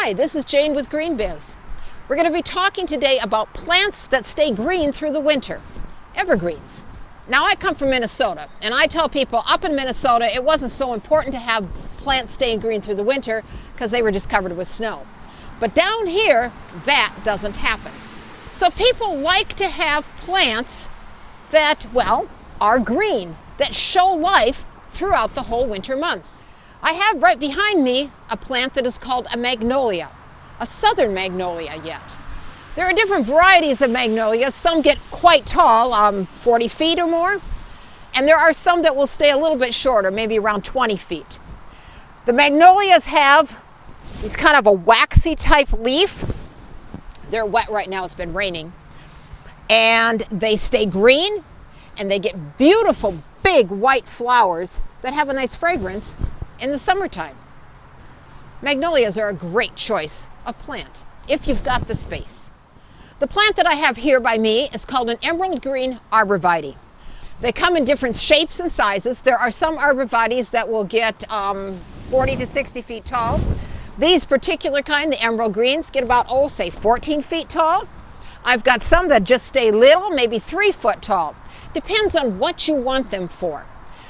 Hi, this is Jane with Green Biz. We're going to be talking today about plants that stay green through the winter, evergreens. Now I come from Minnesota, and I tell people up in Minnesota it wasn't so important to have plants staying green through the winter because they were just covered with snow. But down here, that doesn't happen. So people like to have plants that, well, are green, that show life throughout the whole winter months. I have right behind me a plant that is called a magnolia, a southern magnolia yet. There are different varieties of magnolias. Some get quite tall, 40 feet or more, and there are some that will stay a little bit shorter, maybe around 20 feet. The magnolias have these kind of a waxy type leaf. They're wet right now, it's been raining. And they stay green, and they get beautiful big white flowers that have a nice fragrance in the summertime. Magnolias are a great choice of plant if you've got the space. The plant that I have here by me is called an emerald green Arborvitae. They come in different shapes and sizes. There are some Arborvitaes that will get 40 to 60 feet tall. These particular kind, the emerald greens, get about, say 14 feet tall. I've got some that just stay little, maybe 3 foot tall. Depends on what you want them for.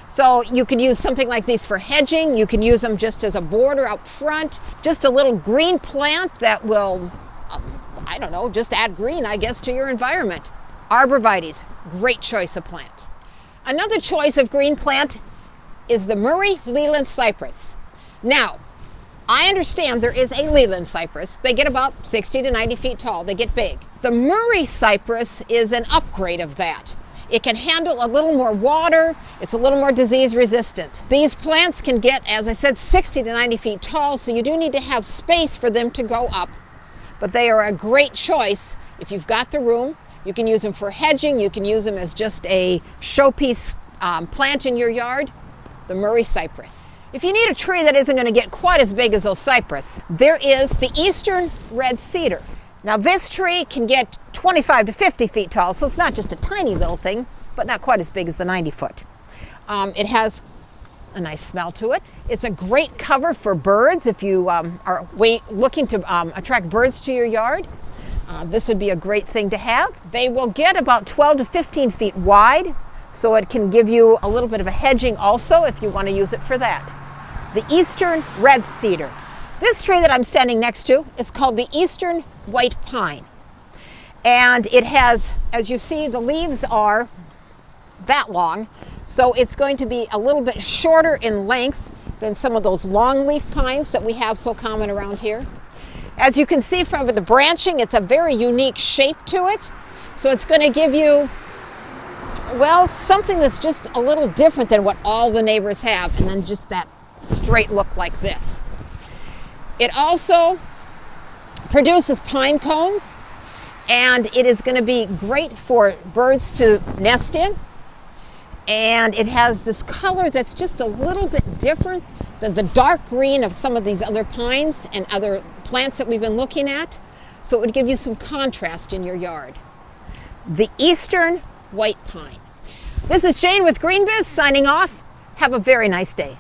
So you can use something like these for hedging. You can use them just as a border up front. Just a little green plant that will, just add green, I guess, to your environment. Arborvitaes, great choice of plant. Another choice of green plant is the Murray Leland Cypress. Now, I understand there is a Leland cypress. They get about 60 to 90 feet tall. They get big. The Murray cypress is an upgrade of that. It can handle a little more water. It's a little more disease resistant. These plants can get, as I said, 60 to 90 feet tall, so you do need to have space for them to go up. But they are a great choice if you've got the room. You can use them for hedging. You can use them as just a showpiece plant in your yard. The Murray cypress. If you need a tree that isn't going to get quite as big as those cypress, there is the eastern red cedar. Now this tree can get 25 to 50 feet tall, so it's not just a tiny little thing, but not quite as big as the 90 foot. It has a nice smell to it. It's a great cover for birds if you are looking to attract birds to your yard. This would be a great thing to have. They will get about 12 to 15 feet wide, so it can give you a little bit of a hedging also if you want to use it for that. The eastern red cedar. This tree that I'm standing next to is called the eastern white pine. And it has, as you see, the leaves are that long, so it's going to be a little bit shorter in length than some of those long leaf pines that we have so common around here. As you can see from the branching, it's a very unique shape to it. So it's going to give you, well, something that's just a little different than what all the neighbors have, and then just that straight look like this. It also produces pine cones, and it is going to be great for birds to nest in. And it has this color that's just a little bit different than the dark green of some of these other pines and other plants that we've been looking at. So it would give you some contrast in your yard. The eastern white pine. This is Jane with Green Biz signing off. Have a very nice day.